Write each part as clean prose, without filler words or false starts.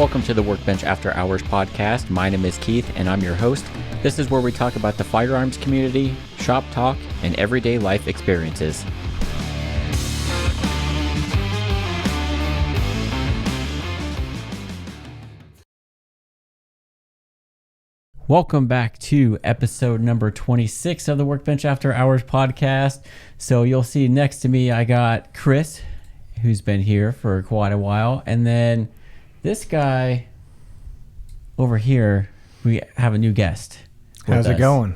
Welcome to the Workbench After Hours podcast. My name is Keith, and I'm your host. This is where we talk about the firearms community, shop talk, and everyday life experiences. Welcome back to episode number 26 of the Workbench After Hours podcast. So you'll see next to me, I got Chris, who's been here for quite a while. And then this guy over here, we have a new guest. How's it going?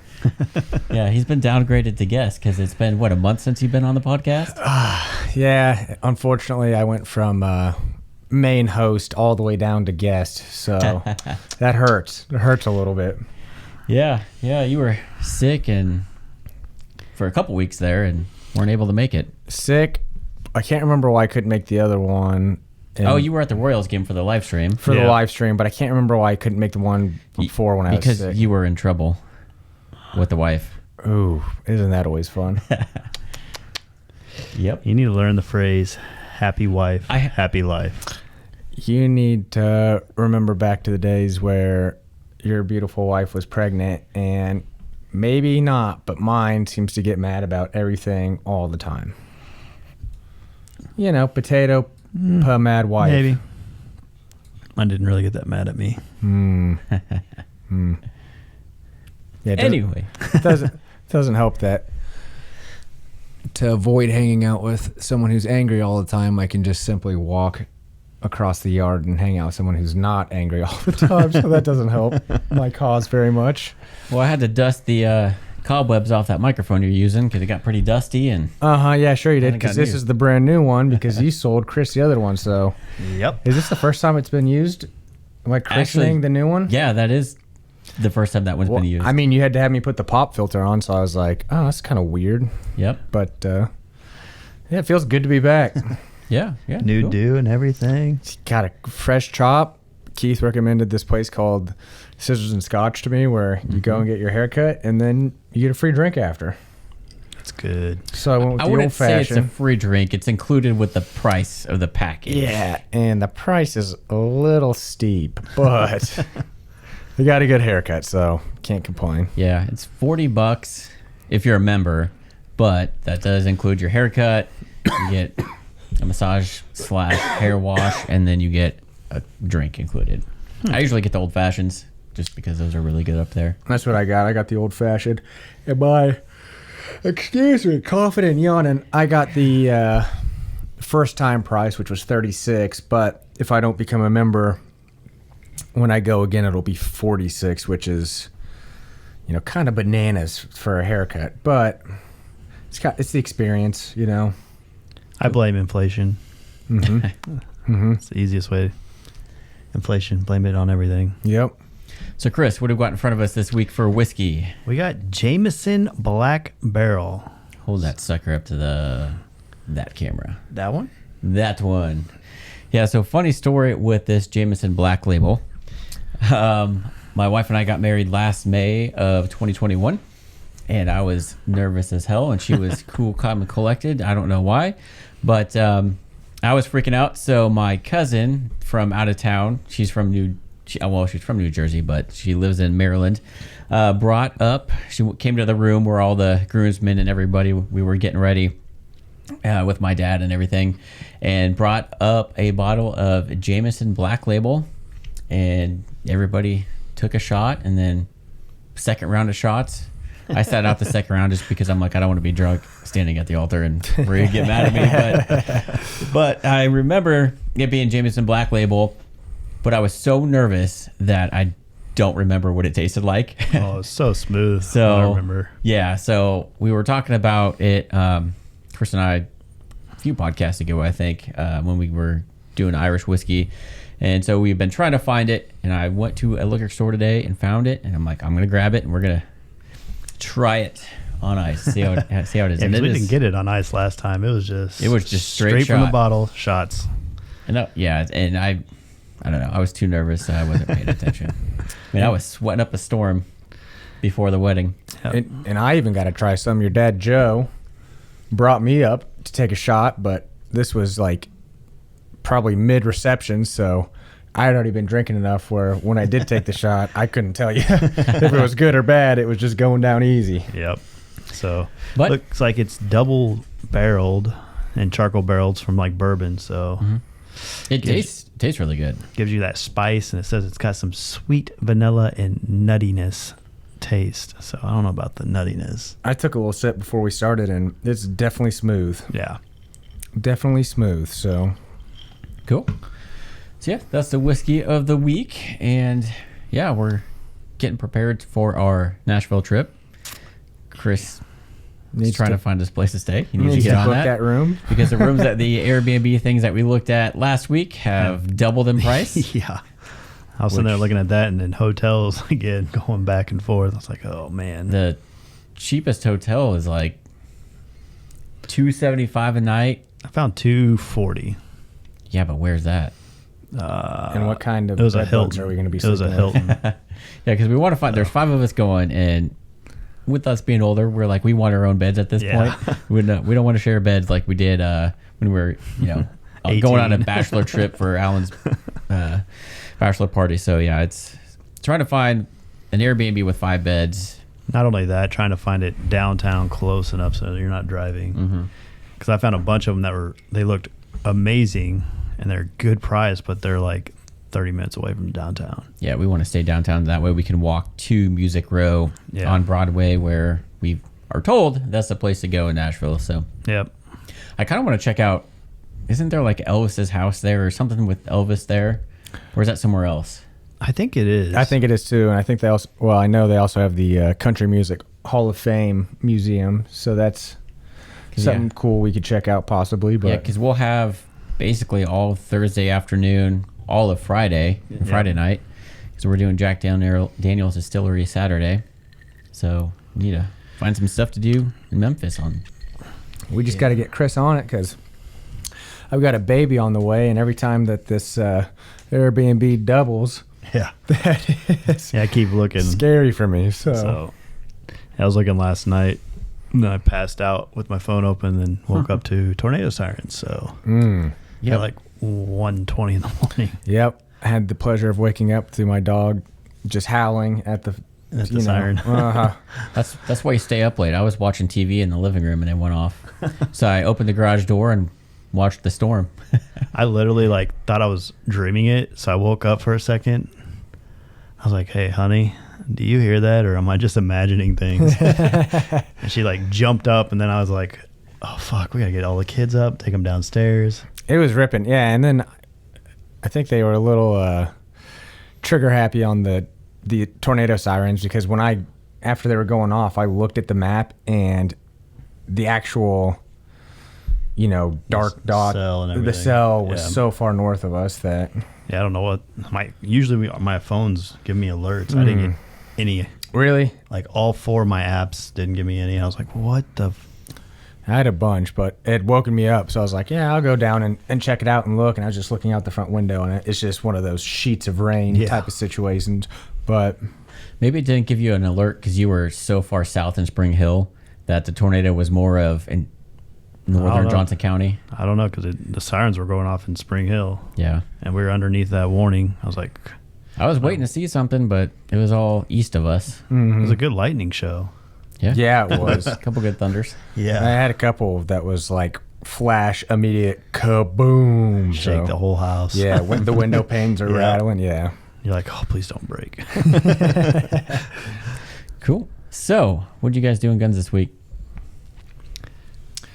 Yeah, he's been downgraded to guest because it's been, a month since you've been on the podcast? Yeah, unfortunately, I went from main host all the way down to guest, so that hurts. It hurts a little bit. Yeah, you were sick and for a couple weeks there and weren't able to make it. Sick. I can't remember why I couldn't make the other one. You were at the Royals game for the live stream. The live stream, but I can't remember why I couldn't make the one before when I was sick. Because you were in trouble with the wife. Ooh, isn't that always fun? Yep. You need to learn the phrase, happy wife, happy life. You need to remember back to the days where your beautiful wife was pregnant, and maybe not, but mine seems to get mad about everything all the time. You know, potato, mad wife. Maybe. Mine didn't really get that mad at me. Yeah, Anyway. doesn't help that to avoid hanging out with someone who's angry all the time, I can just simply walk across the yard and hang out with someone who's not angry all the time, so that doesn't help my cause very much. Well, I had to dust the cobwebs off that microphone you're using because it got pretty dusty. And yeah, sure you did, because this is the brand new one because you sold Chris the other one. So Yep. is this the first time it's been used? Am I christening the new one? Yeah, that is the first time that one's been used. I mean, you had to have me put the pop filter on, so I was like, oh, that's kind of weird. Yep. But yeah, it feels good to be back. Yeah. New cool. do and everything. Got a fresh chop. Keith recommended this place called Scissors and Scotch to me, where you go and get your hair cut, and then you get a free drink after. That's good. So I went with I the wouldn't say it's a old-fashioned. free drink. It's included with the price of the package. Yeah, and the price is a little steep, but you got a good haircut, so can't complain. Yeah, it's $40 if you're a member, but that does include your haircut. You get a massage / hair wash, and then you get a drink included. I usually get the old fashions just because those are really good up there. That's what I got. I got the old-fashioned. And my, excuse me, coughing and yawning, I got the first-time price, which was $36, but if I don't become a member, when I go again, it'll be $46, which is, kind of bananas for a haircut. But it's the experience, I blame inflation. Mm-hmm. It's the easiest way. Inflation, blame it on everything. Yep. So, Chris, what have we got in front of us this week for whiskey? We got Jameson Black Barrel. Hold that sucker up to that camera. That one? That one. Yeah, so funny story with this Jameson Black Label. My wife and I got married last May of 2021, and I was nervous as hell, and she was cool, calm, and collected. I don't know why, but I was freaking out. So my cousin from out of town, she's from New Jersey, but she lives in Maryland, she came to the room where all the groomsmen and everybody, we were getting ready with my dad and everything, and brought up a bottle of Jameson Black Label, and everybody took a shot, and then second round of shots. I sat out the second round just because I'm like, I don't want to be drunk standing at the altar and Maria get mad at me. But I remember it being Jameson Black Label, but I was so nervous that I don't remember what it tasted like. Oh, it's so smooth. So I remember. Yeah, so we were talking about it, Chris and I, a few podcasts ago, I think, when we were doing Irish whiskey. And so we've been trying to find it, and I went to a liquor store today and found it, and I'm like, I'm going to grab it, and we're going to try it on ice, see how it is. Yeah, And we didn't get it on ice last time. It was just straight from the shot. bottle, shots. And I don't know. I was too nervous. I wasn't paying attention. I mean, I was sweating up a storm before the wedding. Yep. And I even got to try some. Your dad, Joe, brought me up to take a shot, but this was like probably mid-reception, so I had already been drinking enough where when I did take the shot, I couldn't tell you if it was good or bad. It was just going down easy. Yep. So But- looks like it's double barreled and charcoal barreled from like bourbon. So It tastes really good. gives you that spice, and it says it's got some sweet vanilla and nuttiness taste. So I don't know about the nuttiness. I took a little sip before we started, and it's definitely smooth. Yeah. Definitely smooth. So Cool. So yeah, that's the whiskey of the week, and yeah, we're getting prepared for our Nashville trip. Chris is trying to find us a place to stay. He needs to get on book that room. because the rooms at the Airbnb things that we looked at last week have doubled in price. Yeah. I was sitting there looking at that, and then hotels again going back and forth. I was like, oh man. The cheapest hotel is like $275 a night. I found $240. Yeah, but where's that? And what kind of It was a bed bugs Hilton. are we going to be It was a sleeping with? Hilton. Yeah, because we want to find. There's 5 of us going, and with us being older, we're like we want our own beds at this Yeah. point. We don't want to share beds like we did when we were going on a 18. bachelor trip for Alan's bachelor party. So yeah, it's trying to find an Airbnb with 5 beds. Not only that, trying to find it downtown close enough so you're not driving. Because I found a bunch of them they looked amazing and they're good price, but they're like 30 minutes away from downtown. Yeah, we want to stay downtown. That way we can walk to Music Row on Broadway, where we are told that's the place to go in Nashville. So Yep. I kind of want to check out. Isn't there like Elvis's house there or something with Elvis there? Or is that somewhere else? I think it is. I think it is too, and I think they also. Well, I know they also have the Country Music Hall of Fame Museum, so that's something cool we could check out possibly. But Yeah, because we'll have basically all Thursday afternoon, all of Friday, and Friday night, because we're doing Jack Daniel's Distillery Saturday. So we need to find some stuff to do in Memphis on. we just got to get Chris on it because I've got a baby on the way, and every time that this Airbnb doubles, Yeah. that is Yeah, I keep looking. scary for me. So I was looking last night, and then I passed out with my phone open and woke up to tornado sirens. So Yeah, like 1:20 in the morning. Yep. I had the pleasure of waking up to my dog just howling at the siren. that's why you stay up late. I was watching TV in the living room and it went off. So I opened the garage door and watched the storm. I literally thought I was dreaming it, so I woke up for a second. I was like, "Hey, honey, do you hear that, or am I just imagining things?" And she jumped up, and then I was like, "Oh fuck, we gotta get all the kids up, take them downstairs." It was ripping. Yeah, and then I think they were a little trigger happy on the tornado sirens because after they were going off, I looked at the map and the actual dark dot, cell and the everything. cell was Yeah. so far north of us that Yeah, I don't know what usually my phones give me alerts. I didn't get any. really All 4 of my apps didn't give me any. I was like, "What the?" I had a bunch, but it had woken me up. So I was like, yeah, I'll go down and check it out and look. And I was just looking out the front window, and it's just one of those sheets of rain type of situations. But Maybe it didn't give you an alert because you were so far south in Spring Hill that the tornado was more of in northern know. Johnson County. I don't know because the sirens were going off in Spring Hill, Yeah. and we were underneath that warning. I was like, I was waiting to see something, but it was all east of us. "It was a good lightning show." yeah, it was. A couple good thunders. I had a couple that was like flash, immediate kaboom. Shake So, the whole house. yeah, when the window panes are Yeah. rattling. Yeah. You're like, "Oh, please don't break." Cool. So, what did you guys do in guns this week?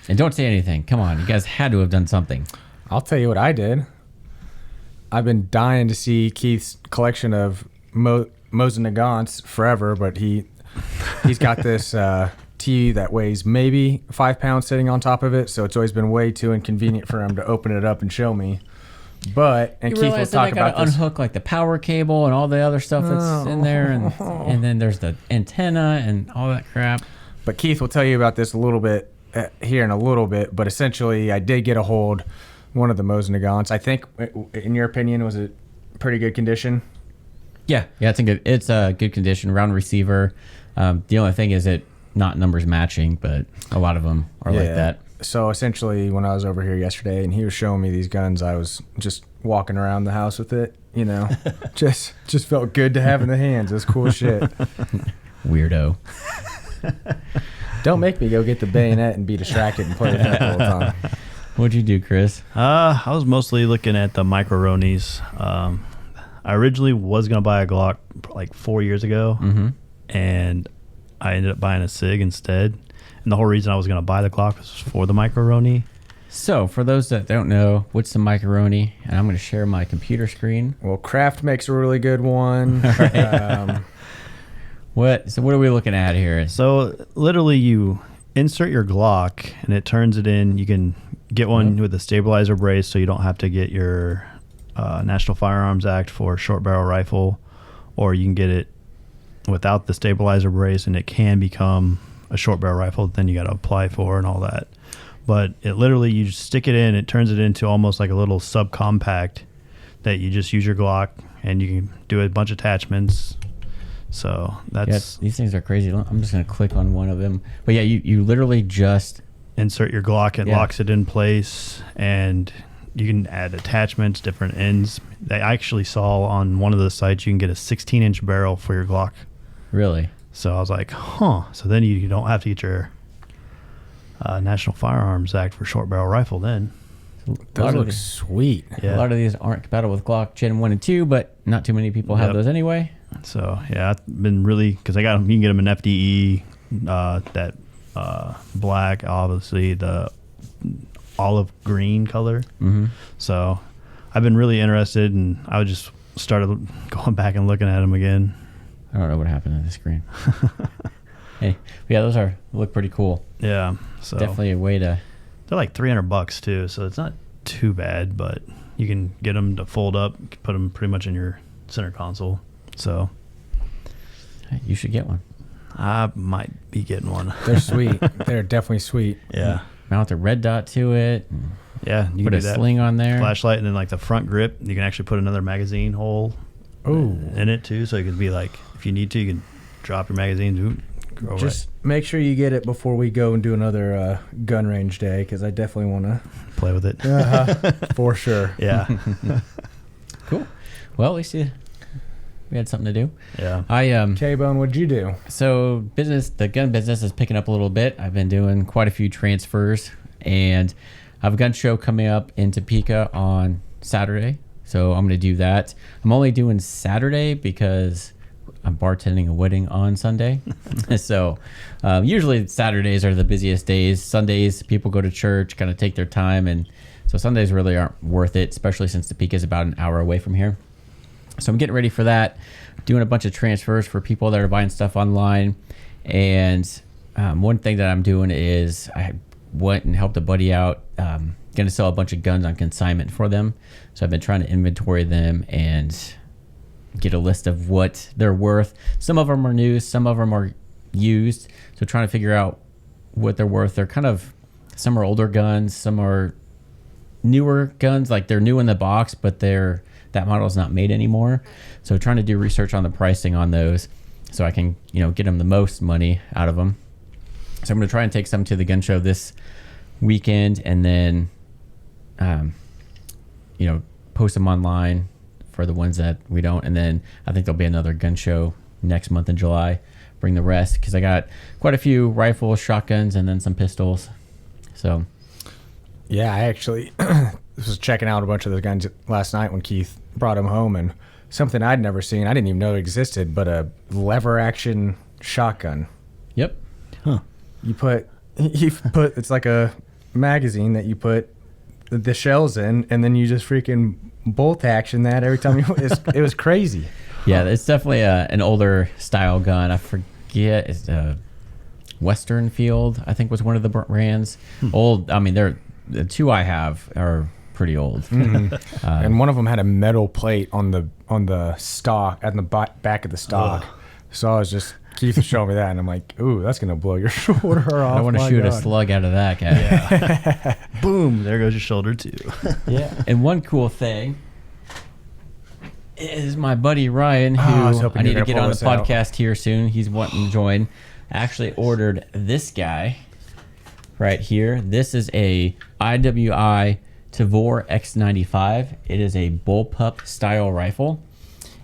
And don't say anything. Come on. You guys had to have done something. I'll tell you what I did. I've been dying to see Keith's collection of Mosin-Nagants forever, but he's got this tea that weighs maybe 5 pounds sitting on top of it, so it's always been way too inconvenient for him to open it up and show me. But Keith will talk about this. Unhook like the power cable and all the other stuff that's in there, and then there's the antenna and all that crap. But Keith will tell you about this a little bit here in a little bit. But essentially, I did get a hold one of the Mosin-Nagants. I think, in your opinion, was it pretty good condition? Yeah, it's a good condition. Round receiver. The only thing is it not numbers matching, but a lot of them are like that. So essentially, when I was over here yesterday and he was showing me these guns, I was just walking around the house with it. You know, just felt good to have in the hands. It was cool shit. Weirdo. Don't make me go get the bayonet and be distracted and play with that the whole time. What'd you do, Chris? I was mostly looking at the Micro-ronis. I originally was going to buy a Glock like 4 years ago, and I ended up buying a SIG instead. And the whole reason I was going to buy the Glock was for the Micro-roni. So, for those that don't know, what's the Microroni? And I'm going to share my computer screen. Well, Kraft makes a really good one. So what are we looking at here? So literally you insert your Glock and it turns it in. You can get one with a stabilizer brace so you don't have to get your National Firearms Act for short barrel rifle, or you can get it without the stabilizer brace and it can become a short barrel rifle. Then you got to apply for and all that. But it literally, you just stick it in, it turns it into almost like a little subcompact that you just use your Glock and you can do a bunch of attachments. So that's... Yeah, these things are crazy. I'm just going to click on one of them. But yeah, you literally just... insert your Glock, it locks it in place, and you can add attachments, different ends. I actually saw on one of the sites you can get a 16-inch barrel for your Glock. Really? So I was like, huh. So then you don't have to get your National Firearms Act for short barrel rifle then. Those look sweet. Yeah. A lot of these aren't compatible with Glock Gen 1 and 2, but not too many people have those anyway. So, yeah, I've been really, because I got them, you can get them in FDE, that black, obviously, the olive green color. So I've been really interested, and I just started going back and looking at them again. I don't know what happened to the screen. Hey, yeah, those look pretty cool. Yeah, so Definitely a way to... They're like $300 too, so it's not too bad, but you can get them to fold up, put them pretty much in your center console. So Hey, you should get one. I might be getting one. They're sweet. They're definitely sweet. Yeah. Mount a red dot to it. Yeah, you Put can a do that. sling on there. Flashlight, and then like the front grip, you can actually put another magazine hole in it too, so it can be like, if you need to, you can drop your magazine. Just make sure you get it before we go and do another gun range day, because I definitely want to play with it. For sure. Yeah. Cool. Well, at least we had something to do. Yeah. K-Bone, what'd you do? So the gun business is picking up a little bit. I've been doing quite a few transfers, and I have a gun show coming up in Topeka on Saturday. So I'm going to do that. I'm only doing Saturday because I'm bartending a wedding on Sunday. So usually Saturdays are the busiest days. Sundays, people go to church, kind of take their time. And so Sundays really aren't worth it, especially since Topeka is about an hour away from here. So I'm getting ready for that, doing a bunch of transfers for people that are buying stuff online. And one thing that I'm doing is I went and helped a buddy out, going to sell a bunch of guns on consignment for them. So I've been trying to inventory them and get a list of what they're worth. Some of them are new, some of them are used. So trying to figure out what they're worth. They're kind of, some are older guns, some are newer guns, like they're new in the box, but that model is not made anymore. So trying to do research on the pricing on those so I can, get them the most money out of them. So I'm going to try and take some to the gun show this weekend, and then, post them online for the ones that we don't. And then I think there'll be another gun show next month in July. Bring the rest, because I got quite a few rifles, shotguns, and then some pistols. So, yeah, I actually was checking out a bunch of those guns last night when Keith brought them home, and something I'd never seen, I didn't even know it existed, but a lever action shotgun. Yep. Huh. You put it's like a magazine that you put the shells in, and then you just freaking bolt action that every time it was crazy. Yeah, it's definitely an older style gun. I forget, it's Western Field, I think was one of the brands. Old, I mean, the two I have are pretty old. And one of them had a metal plate on the stock, at the back of the stock. So I was just, Keith was showing me that, and I'm like, ooh, that's gonna blow your shoulder off. I want to shoot a slug out of that guy. Yeah. Boom, there goes your shoulder too. Yeah. And one cool thing is my buddy Ryan, who I need to get on the podcast here soon. He's wanting to join. Actually ordered this guy right here. This is a Iiwi Tavore X95. It is a bullpup style rifle,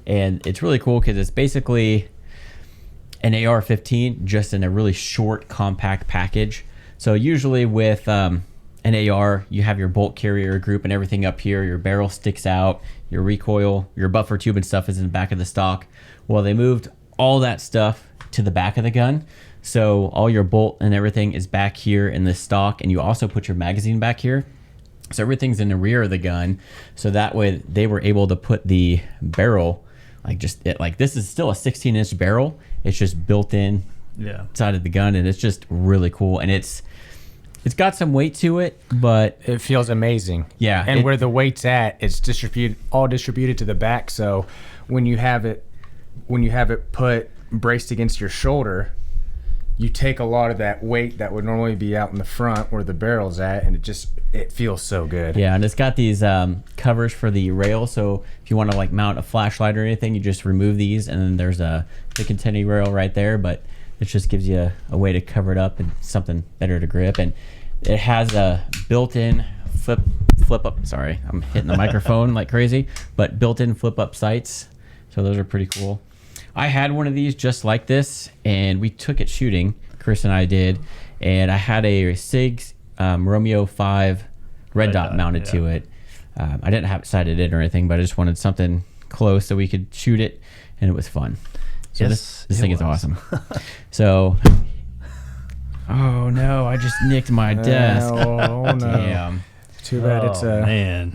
and it's really cool because it's basically an AR-15 just in a really short, compact package. So usually with an AR, you have your bolt carrier group and everything up here. Your barrel sticks out, your recoil, your buffer tube and stuff is in the back of the stock. Well, they moved all that stuff to the back of the gun. So all your bolt and everything is back here in the stock, and you also put your magazine back here. So everything's in the rear of the gun. So that way they were able to put the barrel like this is still a 16-inch barrel. It's just built in side of the gun, and it's just really cool. And it's got some weight to it, but it feels amazing. Yeah. And where the weight's at, it's distributed to the back. So when you have it put braced against your shoulder, you take a lot of that weight that would normally be out in the front where the barrel's at, and it feels so good. Yeah, and it's got these covers for the rail, so if you want to like mount a flashlight or anything, you just remove these, and then there's the containing rail right there, but it just gives you a way to cover it up and something better to grip. And it has a built-in flip up, sorry, I'm hitting the microphone like crazy, but built-in flip up sights, so those are pretty cool. I had one of these just like this, and we took it shooting. Chris and I did, and I had a SIG Romeo 5 red dot mounted to it. I didn't have it sighted in or anything, but I just wanted something close so we could shoot it, and it was fun. So yes, this thing is awesome. So, oh no, I just nicked my desk. Oh no! Damn. Too bad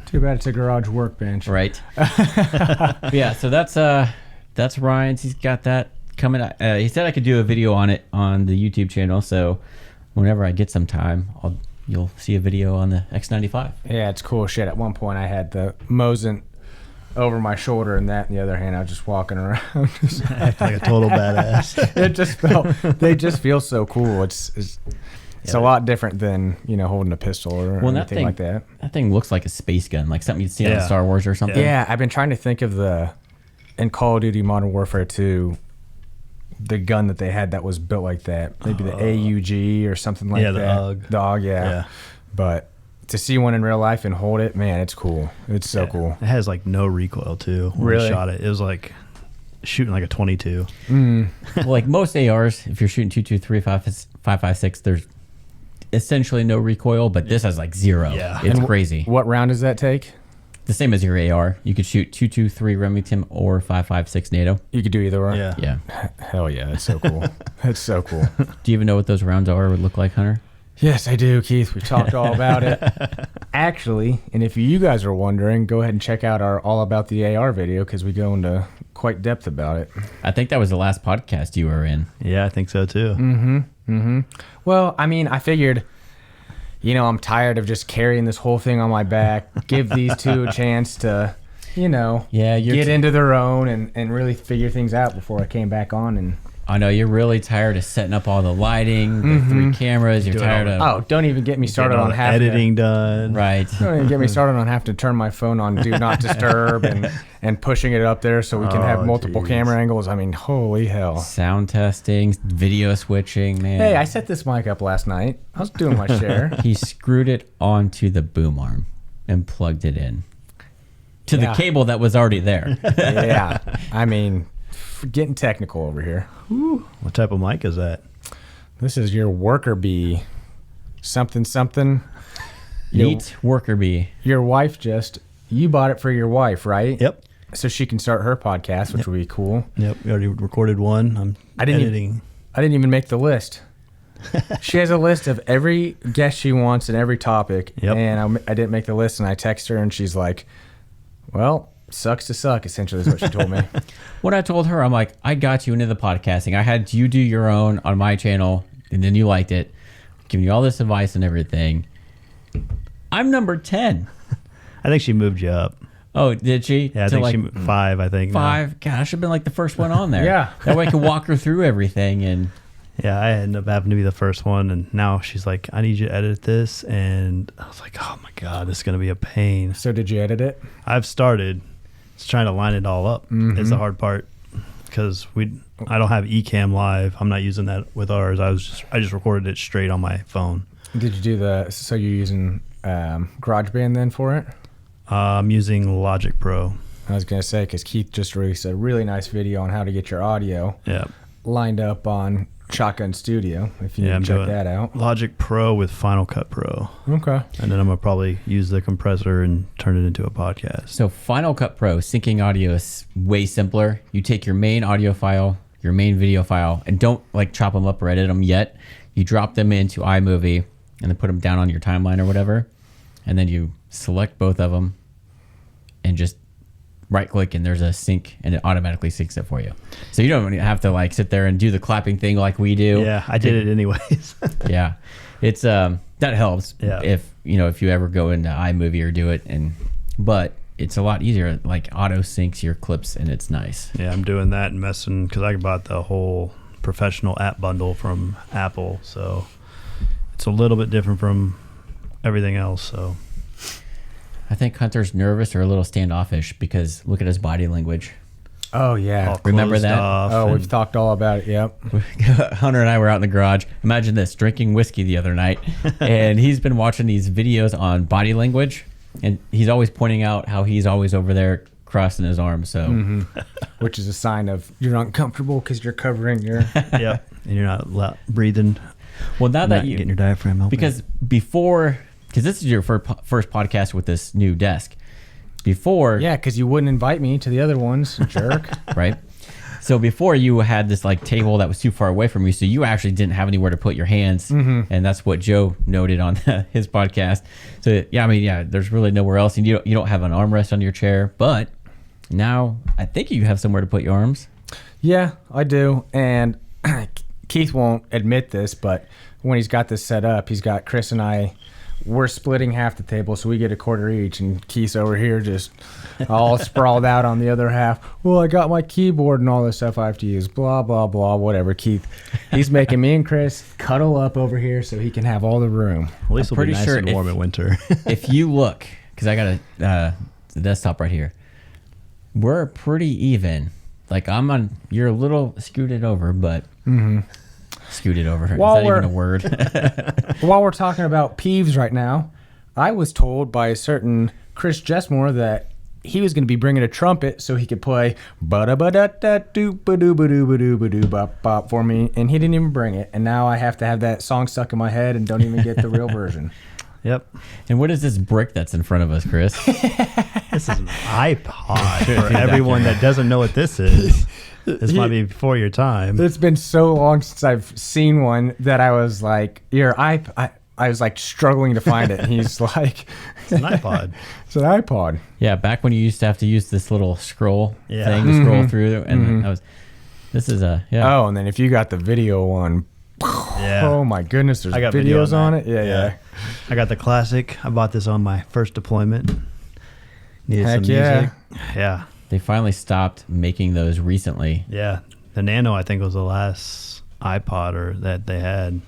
Too bad it's a garage workbench. Right. Yeah. So that's Ryan's. He's got that coming. He said I could do a video on it on the YouTube channel. So whenever I get some time, you'll see a video on the X95. Yeah, it's cool shit. At one point, I had the Mosin over my shoulder, and that in the other hand, I was just walking around, like a total badass. They just feel so cool. It's a lot different than holding a pistol or anything like that. That thing looks like a space gun, like something you'd see on Star Wars or something. Yeah, I've been trying to think of in Call of Duty Modern Warfare 2, the gun that they had that was built like that. Maybe the AUG or something like that. Yeah, the AUG. The AUG, yeah. But to see one in real life and hold it, man, it's cool. It's so cool. It has like no recoil too. When really? we shot it. It was like shooting like a 22. Well, like most ARs, if you're shooting 223, 5.56, there's essentially no recoil, but this has like zero. Yeah. It's crazy. What round does that take? The same as your AR. You could shoot 223 Remington or 5.56 NATO. You could do either or? Yeah. Hell yeah, that's so cool. That's so cool. Do you even know what those rounds are or would look like, Hunter? Yes, I do, Keith. We talked all about it. Actually, and if you guys are wondering, go ahead and check out our All About the AR video because we go into quite depth about it. I think that was the last podcast you were in. Yeah, I think so too. Well, I mean, I figured, I'm tired of just carrying this whole thing on my back. Give these two a chance to, get into their own and really figure things out before I came back on. And I know you're really tired of setting up all the lighting, the 3 cameras. You're tired of... Oh, don't even get me started on editing done. Right. Don't even get me started on having to turn my phone on Do Not Disturb and pushing it up there so we can have multiple camera angles. I mean, holy hell. Sound testing, video switching, man. Hey, I set this mic up last night. I was doing my share. He screwed it onto the boom arm and plugged it in to the cable that was already there. Yeah. I mean, getting technical over here. Ooh, what type of mic is that? This is your worker bee. Something. Neat worker bee. Your wife you bought it for your wife, right? Yep. So she can start her podcast, which would be cool. Yep. We already recorded one. I'm editing. I didn't even make the list. She has a list of every guest she wants and every topic. Yep. And I didn't make the list, and I text her, and she's like, well, sucks to suck, essentially is what she told me. What I told her, I'm like, I got you into the podcasting. I had you do your own on my channel, and then you liked it. Giving you all this advice and everything. I'm number 10. I think she moved you up. Oh, did she? Yeah, I think she moved 5, I think. 5? Gosh, I should have been like the first one on there. Yeah. That way I could walk her through everything. And yeah, I ended up having to be the first one, and now she's like, I need you to edit this. And I was like, oh my God, this is going to be a pain. So did you edit it? I've started. It's trying to line it all up. It's the hard part because I don't have Ecamm Live. I'm not using that with ours. I just recorded it straight on my phone. Did you do so you're using GarageBand then for it? I'm using Logic Pro. I was going to say, because Keith just released a really nice video on how to get your audio lined up on Shotgun Studio, if you need to check that out. Logic Pro with Final Cut Pro. Okay. And then I'm going to probably use the compressor and turn it into a podcast. So Final Cut Pro, syncing audio is way simpler. You take your main audio file, your main video file, and don't like chop them up or edit them yet. You drop them into iMovie and then put them down on your timeline or whatever. And then you select both of them and just right click and there's a sync and it automatically syncs it for you. So you don't even have to like sit there and do the clapping thing like we do. Yeah, I did it anyways. Yeah. It's that helps if you ever go into iMovie or do it, but it's a lot easier, like auto syncs your clips and it's nice. Yeah, I'm doing that and messing because I bought the whole professional app bundle from Apple, so it's a little bit different from everything else. So I think Hunter's nervous or a little standoffish because look at his body language. Oh, yeah. Remember that? Oh, we've talked all about it. Yep. Hunter and I were out in the garage. Imagine this, drinking whiskey the other night. And he's been watching these videos on body language. And he's always pointing out how he's always over there crossing his arms. So, Which is a sign of you're uncomfortable because you're covering your... Yep. And you're not breathing. Well, now that you... getting your diaphragm open. Because because this is your first podcast with this new desk. Before... Yeah, because you wouldn't invite me to the other ones, jerk. Right? So before you had this like table that was too far away from you, so you actually didn't have anywhere to put your hands. And that's what Joe noted on his podcast. So yeah, there's really nowhere else. And you don't have an armrest on your chair. But now I think you have somewhere to put your arms. Yeah, I do. And Keith won't admit this, but when he's got this set up, he's got Chris and I... We're splitting half the table, so we get a quarter each, and Keith's over here just all sprawled out on the other half. Well, I got my keyboard and all this stuff I have to use, blah, blah, blah, whatever. Keith, he's making me and Chris cuddle up over here so he can have all the room. At least it'll be nice and warm in winter. If you look, because I got the desktop right here, we're pretty even. Like you're a little scooted over, but... Scooted over. Is that even a word? While we're talking about peeves right now, I was told by a certain Chris Jessmore that he was going to be bringing a trumpet so he could play ba-da-ba-da-da-doo-ba-doo-ba-doo-ba-doo-bop-bop for me, and he didn't even bring it. And now I have to have that song stuck in my head and don't even get the real version. Yep. And what is this brick that's in front of us, Chris? This is an iPod for everyone that doesn't know what this is. This might be before your time. It's been so long since I've seen one that I was like, I was like struggling to find it. And he's like, it's an iPod. It's an iPod. Yeah, back when you used to have to use this little scroll thing to scroll through, and this is a Oh, and then if you got the video one, oh my goodness, there's videos on it. Yeah. I got the classic. I bought this on my first deployment. Needed Heck some music. Yeah. They finally stopped making those recently. Yeah. The Nano, I think, was the last iPod that they had.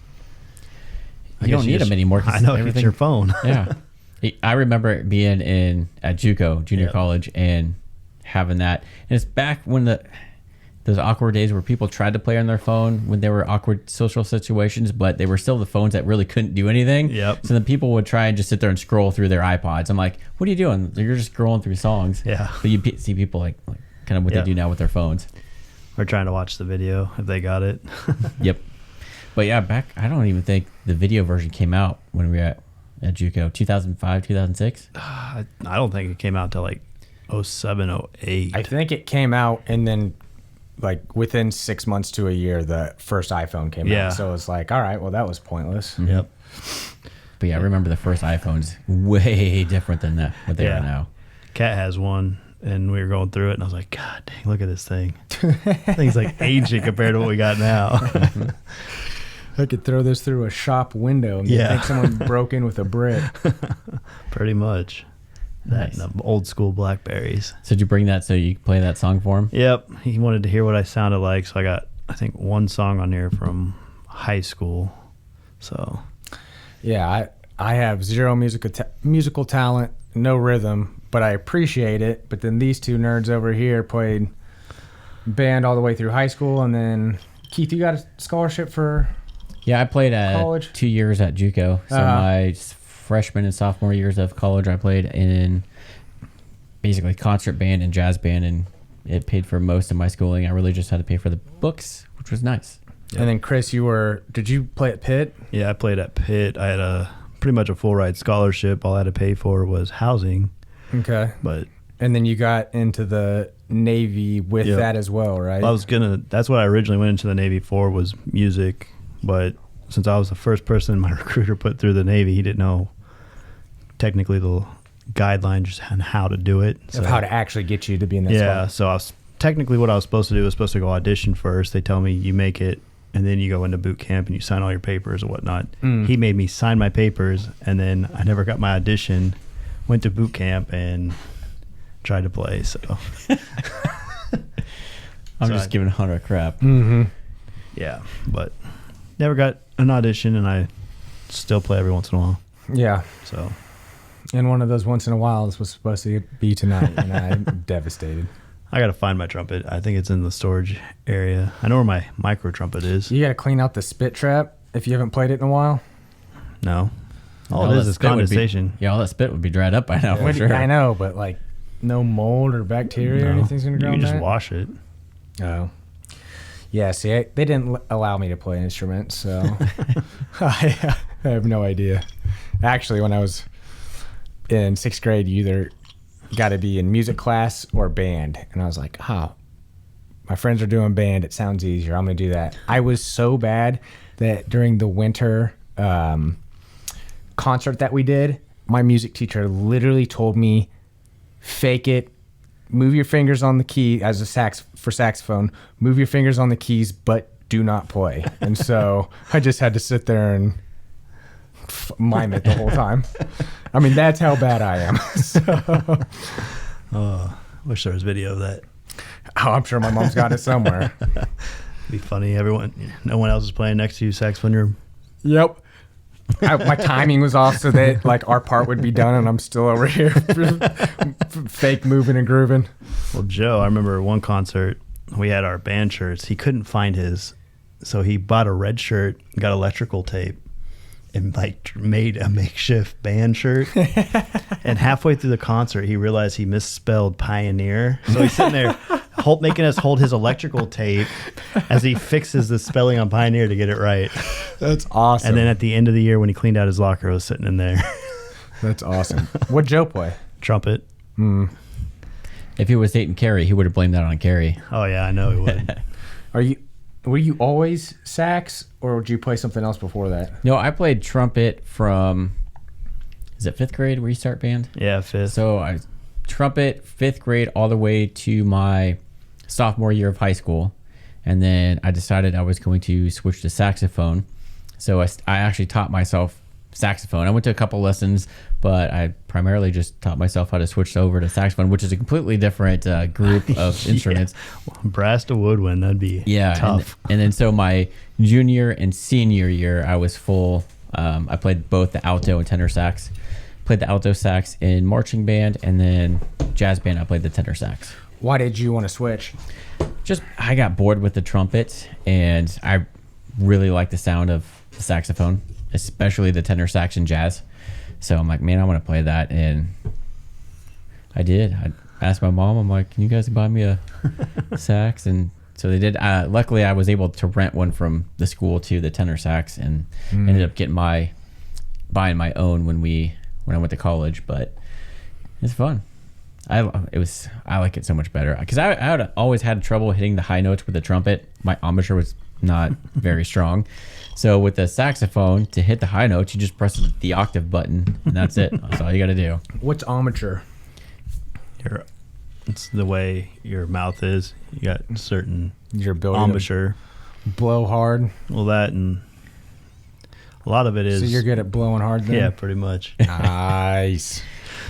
You don't need them anymore. I know, it's your phone. Yeah. I remember being at JUCO, junior college, and having that. And it's back when those awkward days where people tried to play on their phone when there were awkward social situations, but they were still the phones that really couldn't do anything. Yep. So then people would try and just sit there and scroll through their iPods. I'm like, what are you doing? You're just scrolling through songs. Yeah. But you see people like kind of what they do now with their phones. We're trying to watch the video if they got it. Yep. But yeah, I don't even think the video version came out when we were at JUCO, 2005, 2006. I don't think it came out till like 07, 08. I think it came out and then like within 6 months to a year, the first iPhone came out. So it's like, all right, well, that was pointless. Yep. But yeah, I remember the first iPhones way different than what they are now. Kat has one, and we were going through it, and I was like, God dang, look at this thing. Thing's like aging compared to what we got now. I could throw this through a shop window and think someone broke in with a brick. Pretty much. That and the old school Blackberries. So did you bring that so you could play that song for him? Yep. He wanted to hear what I sounded like, so I got, I think, one song on there from high school. So, yeah, I have zero musical talent, no rhythm, but I appreciate it. But then these two nerds over here played band all the way through high school, and then Keith, you got a scholarship for Yeah, I played college? 2 years at JUCO. So my freshman and sophomore years of college, I played in basically concert band and jazz band, and it paid for most of my schooling. I really just had to pay for the books, which was nice. Yeah. And then Chris, did you play at Pitt? Yeah, I played at Pitt. I had pretty much a full ride scholarship. All I had to pay for was housing. Okay. And then you got into the Navy with that as well, right? That's what I originally went into the Navy for, was music. But since I was the first person my recruiter put through the Navy, he didn't know technically the guidelines just on how to do it. Of how to actually get you to be in that spot. So technically what I was supposed to do was supposed to go audition first. They tell me you make it, and then you go into boot camp and you sign all your papers or whatnot. He made me sign my papers, and then I never got my audition, went to boot camp, and tried to play. So I'm just giving Hunter crap. Mm-hmm. Yeah, but never got an audition, and I still play every once in a while. Yeah. So, and one of those once in a while was supposed to be tonight, and I'm devastated. I got to find my trumpet. I think it's in the storage area. I know where my micro trumpet is. You got to clean out the spit trap if you haven't played it in a while. No. All it is condensation. All that spit would be dried up by now for sure. I know, but like no mold or bacteria or anything's going to grow You in can just that? wash it. Oh. Yeah, see, they didn't allow me to play an instrument, so I have no idea. Actually, when I was in 6th grade, you either got to be in music class or band. And I was like, my friends are doing band. It sounds easier. I'm going to do that. I was so bad that during the winter concert that we did, my music teacher literally told me, fake it, move your fingers on the key as for saxophone, move your fingers on the keys, but do not play. And so I just had to sit there and mime it the whole time. I mean, that's how bad I am. So. Wish there was video of that. Oh, I'm sure my mom's got it somewhere. Be funny. No one else is playing next to you saxophone. Yep. My timing was off so that like our part would be done and I'm still over here fake moving and grooving. Well, Joe, I remember one concert, we had our band shirts. He couldn't find his, so he bought a red shirt, got electrical tape, and like made a makeshift band shirt. And halfway through the concert, he realized he misspelled pioneer. So he's sitting there making us hold his electrical tape as he fixes the spelling on pioneer to get it right. That's awesome. And then at the end of the year, when he cleaned out his locker, I was sitting in there. That's awesome. What'd Joe play? Trumpet. If he was dating Carrie, he would have blamed that on Carrie. Oh yeah, I know he would. Were you always sax, or did you play something else before that? No, I played trumpet from, is it 5th grade where you start band? Yeah, 5th. So I trumpet 5th grade all the way to my sophomore year of high school. And then I decided I was going to switch to saxophone. So I actually taught myself saxophone. I went to a couple lessons, but I primarily just taught myself how to switch over to saxophone, which is a completely different group of instruments. Brass to woodwind, that'd be tough. And then so my junior and senior year, I was full. I played both the alto and tenor sax. Played the alto sax in marching band, and then jazz band, I played the tenor sax. Why did you want to switch? I got bored with the trumpet, and I really like the sound of the saxophone, especially the tenor sax in jazz. So I'm like, man, I want to play that. And I did. I asked my mom, I'm like, can you guys buy me a sax? And so they did. Luckily, I was able to rent one from the school too, the tenor sax, and ended up buying my own when I went to college. But it's fun. I like it so much better because I had always had trouble hitting the high notes with the trumpet. My embouchure was not very strong. So with the saxophone, to hit the high notes, you just press the octave button, and that's it. That's all you got to do. What's embouchure? It's the way your mouth is. You got certain your ability embouchure. Blow hard. Well, that and a lot of it is. So you're good at blowing hard then? Yeah, pretty much. Nice.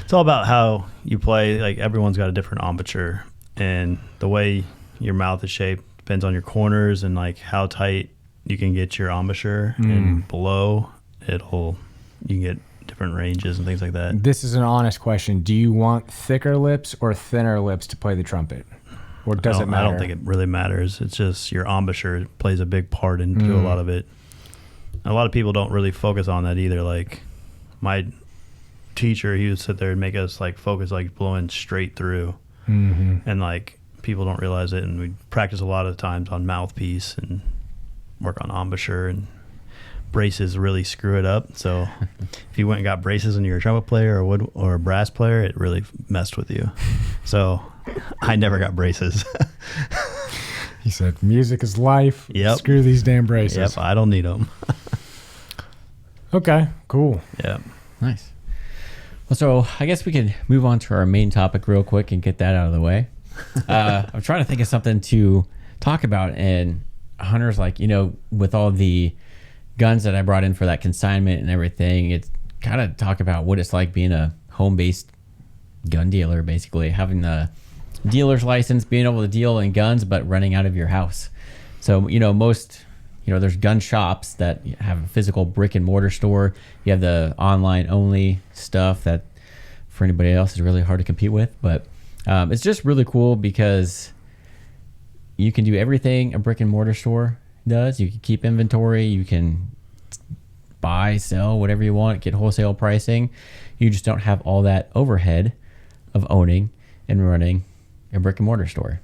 It's all about how you play. Like everyone's got a different embouchure, and the way your mouth is shaped depends on your corners and like how tight you can get your embouchure, and below you can get different ranges and things like that. This is an honest question. Do you want thicker lips or thinner lips to play the trumpet? Or does it matter? I don't think it really matters. It's just your embouchure plays a big part into a lot of it. A lot of people don't really focus on that either. Like my teacher, he would sit there and make us like focus like blowing straight through. And like people don't realize it, and we practice a lot of times on mouthpiece and work on embouchure, and braces really screw it up. So if you went and got braces when you were a trumpet player or wood or a brass player, it really messed with you. So I never got braces. He said, music is life. Yep. Screw these damn braces. Yep, I don't need them. Okay, cool. Yeah. Nice. Well, so I guess we could move on to our main topic real quick and get that out of the way. I'm trying to think of something to talk about, and hunters, like, you know, with all the guns that I brought in for that consignment and everything, it's kind of talk about what it's like being a home-based gun dealer, basically having the dealer's license, being able to deal in guns, but running out of your house. So, you know, there's gun shops that have a physical brick and mortar store. You have the online only stuff that for anybody else is really hard to compete with. But it's just really cool because you can do everything a brick and mortar store does. You can keep inventory. You can buy, sell, whatever you want, get wholesale pricing. You just don't have all that overhead of owning and running a brick and mortar store.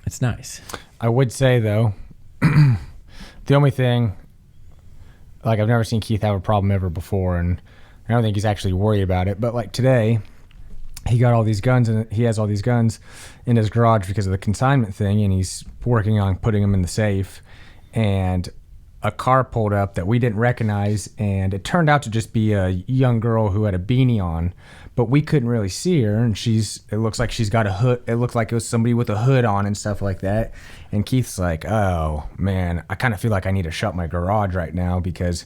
It's nice. I would say, though, the only thing, like, I've never seen Keith have a problem ever before, and I don't think he's actually worried about it. But like today, he got all these guns, and he has all these guns in his garage because of the consignment thing, and he's working on putting them in the safe. And a car pulled up that we didn't recognize, and it turned out to just be a young girl who had a beanie on, but we couldn't really see her, and it looks like she's got a hood. It looked like it was somebody with a hood on and stuff like that. And Keith's like, oh man, I kind of feel like I need to shut my garage right now because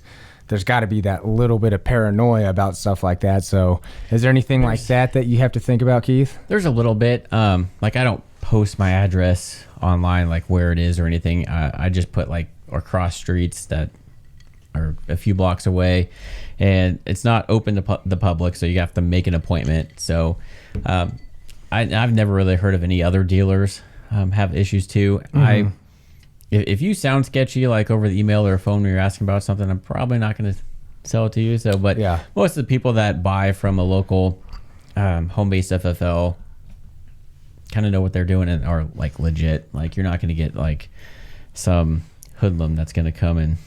there's got to be that little bit of paranoia about stuff like that. So is there anything like that you have to think about, Keith? There's a little bit. Like, I don't post my address online, like where it is or anything. I just put like across streets that are a few blocks away, and it's not open to the public, so you have to make an appointment. So I've never really heard of any other dealers have issues too. If you sound sketchy, like over the email or phone when you're asking about something, I'm probably not going to sell it to you. So, but yeah, most of the people that buy from a local home-based FFL kind of know what they're doing and are like legit. Like, you're not going to get like some hoodlum that's going to come and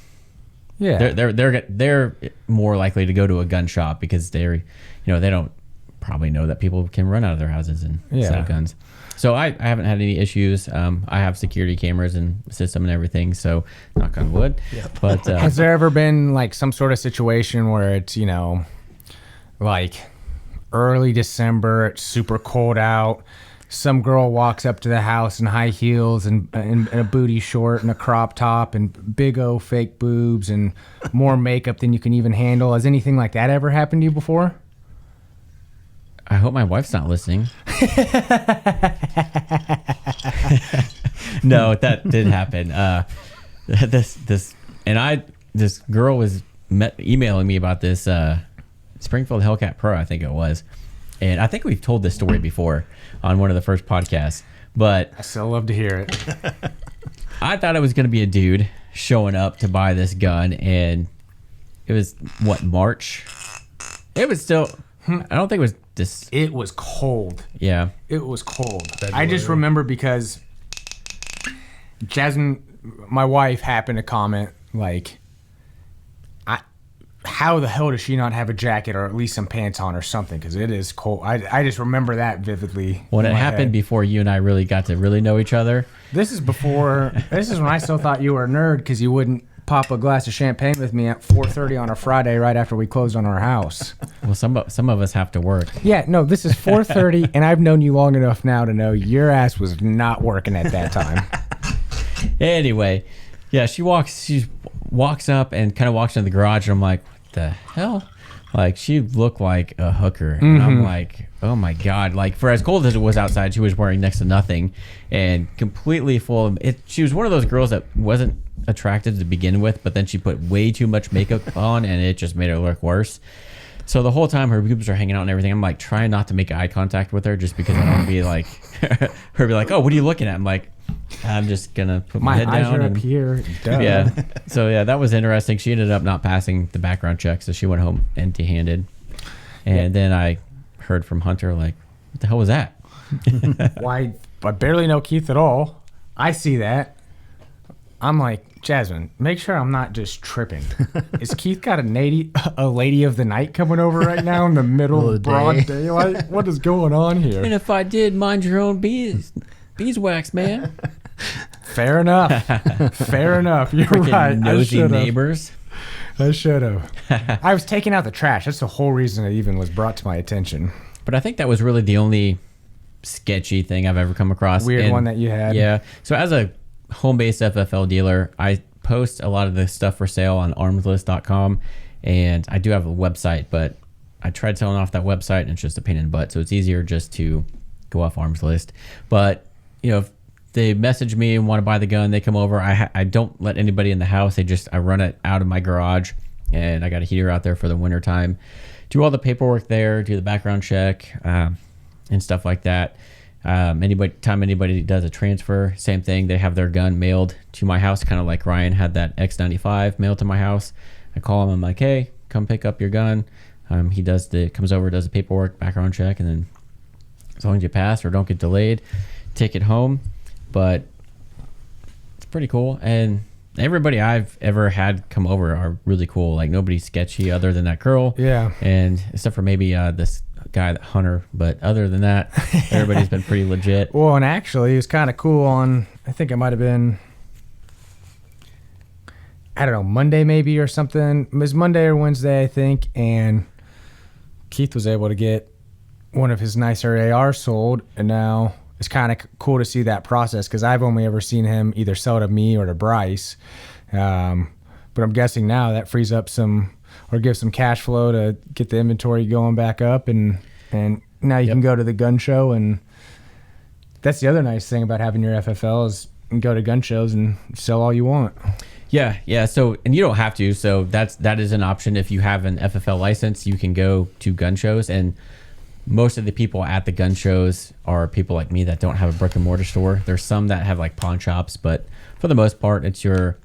they're more likely to go to a gun shop because they don't probably know that people can run out of their houses and set up guns. So I haven't had any issues. I have security cameras and system and everything, so knock on wood. Yep. But has there ever been like some sort of situation where it's, you know, like early December, it's super cold out, some girl walks up to the house in high heels and a booty short and a crop top and big O fake boobs and more makeup than you can even handle? Has anything like that ever happened to you before? I hope my wife's not listening. No, that did happen. This girl was emailing me about this Springfield Hellcat Pro, I think it was, and I think we've told this story before on one of the first podcasts. But I still love to hear it. I thought it was going to be a dude showing up to buy this gun, and it was March. It was still. I don't think it was this. It was cold. Yeah. It was cold. February. I just remember because Jasmine, my wife, happened to comment, like, how the hell does she not have a jacket or at least some pants on or something? Because it is cold. I just remember that vividly. When it happened before you and I really got to really know each other. This is when I still thought you were a nerd because you wouldn't pop a glass of champagne with me at 4:30 on a Friday right after we closed on our house. Well, some of us have to work. Yeah, no, this is 4:30, and I've known you long enough now to know your ass was not working at that time. Anyway, yeah, she walks up and kind of walks into the garage, and I'm like, what the hell? Like, she looked like a hooker. And I'm like, oh my God. Like, for as cold as it was outside, she was wearing next to nothing and completely full of it. She was one of those girls that wasn't attractive to begin with, but then she put way too much makeup on and it just made her look worse. So the whole time her boobs are hanging out and everything, I'm like trying not to make eye contact with her just because I don't want to be like, her be like, oh, what are you looking at? I'm like, I'm just going to put my head eyes down. are And, up here. Duh. yeah. So yeah, that was interesting. She ended up not passing the background check. So she went home empty handed. And then I heard from Hunter, like, what the hell was that? Why? I barely know Keith at all. I see that. I'm like, Jasmine, make sure I'm not just tripping. Is Keith got a lady of the night coming over right now in the middle of broad daylight? What is going on here? And if I did, mind your own beeswax, man. Fair enough. Fair enough. You're Freaking right. nosy neighbors. I should have. I was taking out the trash. That's the whole reason it even was brought to my attention. But I think that was really the only sketchy thing I've ever come across. Weird one that you had. Yeah. So as a home-based FFL dealer, I post a lot of the stuff for sale on armslist.com, and I do have a website, but I tried selling off that website and it's just a pain in the butt. So it's easier just to go off Arms List. But, if they message me and want to buy the gun, they come over. I don't let anybody in the house. I run it out of my garage, and I got a heater out there for the winter time. Do all the paperwork there, do the background check, and stuff like that. Anybody does a transfer, same thing. They have their gun mailed to my house, kind of like Ryan had that X95 mailed to my house. I call him. I'm like, hey, come pick up your gun. He comes over, does the paperwork, background check, and then as long as you pass or don't get delayed, take it home. But it's pretty cool, and everybody I've ever had come over are really cool. Like, nobody's sketchy other than that girl. Yeah. And except for maybe this guy, Hunter, but other than that, everybody's been pretty legit. Well, and actually, it was kind of cool on, I think it might have been, I don't know, Monday maybe or something. It was Monday or Wednesday, I think, and Keith was able to get one of his nicer ARs sold, and now it's kind of cool to see that process because I've only ever seen him either sell to me or to Bryce. But I'm guessing now that frees up gives some cash flow to get the inventory going back up, and now you can go to the gun show, and that's the other nice thing about having your FFL is you can go to gun shows and sell all you want. Yeah. So, and you don't have to. So that is an option. If you have an FFL license, you can go to gun shows, and most of the people at the gun shows are people like me that don't have a brick and mortar store. There's some that have like pawn shops, but for the most part, it's your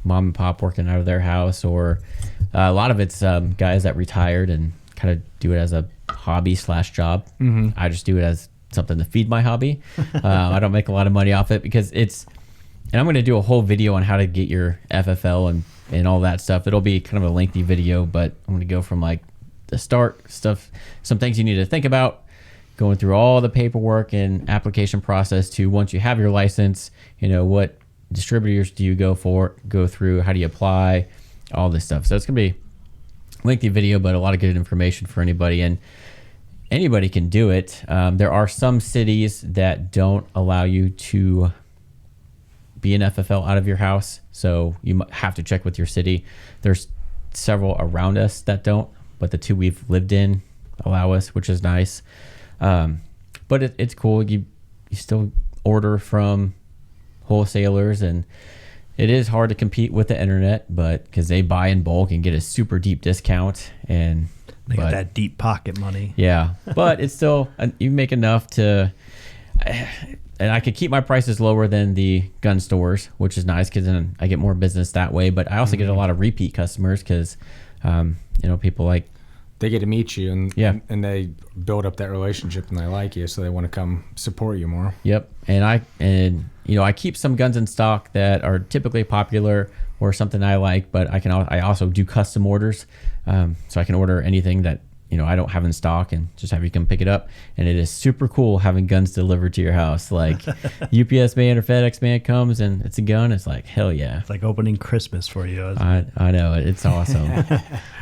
mom and pop working out of their house, or a lot of it's guys that retired and kind of do it as a hobby / job. Mm-hmm. I just do it as something to feed my hobby. I don't make a lot of money off it because and I'm going to do a whole video on how to get your FFL and all that stuff. It'll be kind of a lengthy video, but I'm going to go from like the start stuff, some things you need to think about, going through all the paperwork and application process to once you have your license, what distributors do you go through, how do you apply, all this stuff. So it's going to be a lengthy video, but a lot of good information for anybody, and anybody can do it. There are some cities that don't allow you to be an FFL out of your house, so you have to check with your city. There's several around us that don't, but the two we've lived in allow us, which is nice. But it's cool. You still order from wholesalers, and it is hard to compete with the internet, but because they buy in bulk and get a super deep discount, and they got that deep pocket money. Yeah, but it's still, you make enough to, and I could keep my prices lower than the gun stores, which is nice because then I get more business that way. But I also get a lot of repeat customers because people like, they get to meet you, and they build up that relationship, and they like you, so they want to come support you more. Yep. And I keep some guns in stock that are typically popular or something I like, but I also do custom orders, so I can order anything that I don't have in stock and just have you come pick it up. And it is super cool having guns delivered to your house. Like UPS man or FedEx man comes and it's a gun. It's like, hell yeah. It's like opening Christmas for you. I know. It's awesome.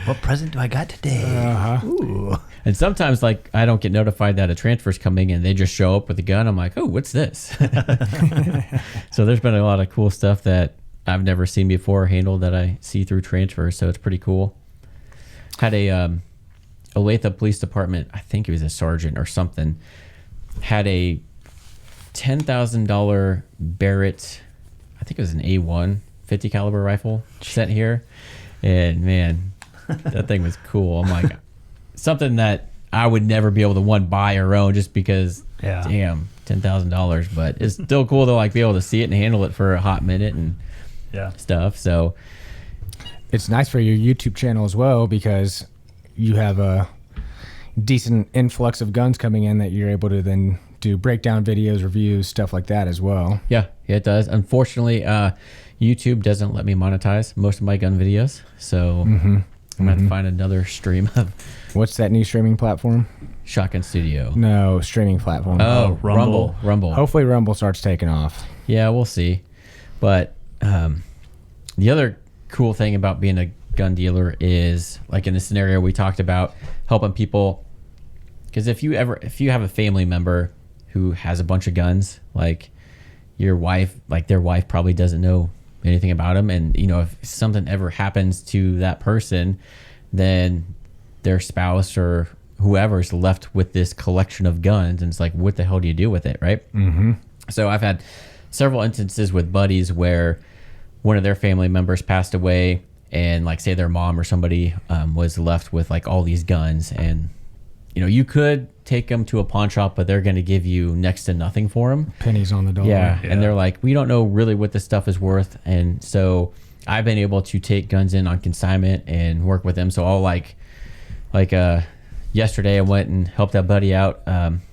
What present do I got today? Uh-huh. Ooh. And sometimes like I don't get notified that a transfer's coming and they just show up with a gun. I'm like, oh, what's this? So there's been a lot of cool stuff that I've never seen before handled that I see through transfers. So it's pretty cool. Had a Olathe Police Department, I think he was a sergeant or something, had a $10,000 Barrett, I think it was an A1 50 caliber rifle sent here, and man, that thing was cool. I'm like, something that I would never be able to buy or own just because, Yeah. damn, $10,000. But it's still cool to like be able to see it and handle it for a hot minute and stuff. So it's nice for your YouTube channel as well because you have a decent influx of guns coming in that you're able to then do breakdown videos, reviews, stuff like that as well. yeah, it does. Unfortunately, YouTube doesn't let me monetize most of my gun videos. So I'm gonna have to find another stream of What's that new streaming platform? Shotgun Studio. No, streaming platform. Oh, Rumble. Rumble. Hopefully Rumble starts taking off. Yeah, we'll see. But the other cool thing about being a gun dealer is, like in the scenario we talked about, helping people. Because if you have a family member who has a bunch of guns, like your wife, like their wife probably doesn't know anything about them, and you know if something ever happens to that person, then their spouse or whoever is left with this collection of guns, and it's like, what the hell do you do with it, right? Mm-hmm. So I've had several instances with buddies where one of their family members passed away, and like say their mom or somebody was left with like all these guns, and you know you could take them to a pawn shop, but they're going to give you next to nothing for them. Pennies on the dollar. Yeah, and they're like, we don't know really what this stuff is worth, and so I've been able to take guns in on consignment and work with them. So I'll like yesterday I went and helped that buddy out.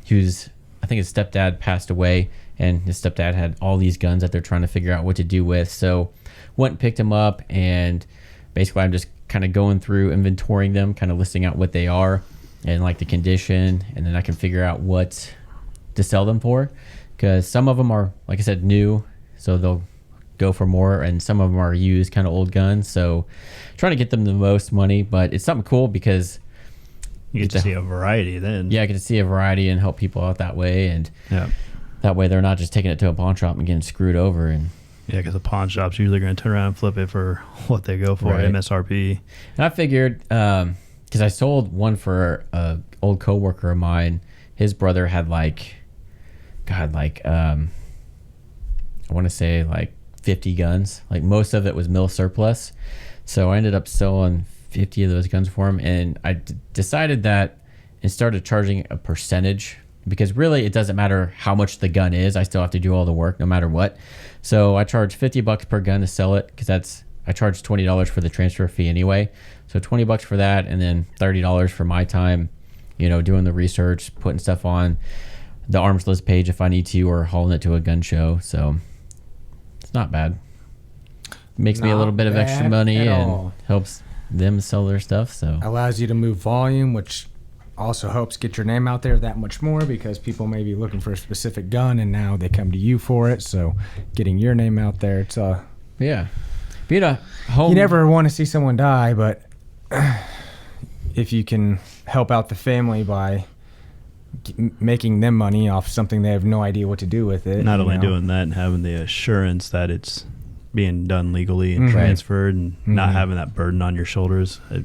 Who's, I think his stepdad passed away, and his stepdad had all these guns that they're trying to figure out what to do with. So went and picked him up, and basically I'm just kind of going through inventorying them, kind of listing out what they are and like the condition, and then I can figure out what to sell them for, because some of them are, like I said, new, so they'll go for more, and some of them are used, kind of old guns. So trying to get them the most money, but it's something cool because You get to see a variety then. I get to see a variety and help people out that way, and that way they're not just taking it to a pawn shop and getting screwed over. And yeah, because the pawn shop's usually going to turn around and flip it for what they go for, Right. MSRP. And I figured, because I sold one for a old coworker of mine. His brother had I want to say like 50 guns. Like most of it was mil surplus. So I ended up selling 50 of those guns for him, and I decided that and started charging a percentage, because really it doesn't matter how much the gun is. I still have to do all the work no matter what. So I charge $50 per gun to sell it, because I charge $20 for the transfer fee anyway. So $20 for that, and then $30 for my time, you know, doing the research, putting stuff on the arms list page if I need to, or hauling it to a gun show. So it's not bad. Makes me a little bit of extra bad money at and all. helps them sell their stuff. So Allows you to move volume, which also helps get your name out there that much more, because people may be looking for a specific gun and now they come to you for it. So getting your name out there, it's yeah, being a home. you never want to see someone die, but if you can help out the family by making them money off something they have no idea what to do with it. Not you only know? doing that and having the assurance that it's being done legally and transferred, and not having that burden on your shoulders, it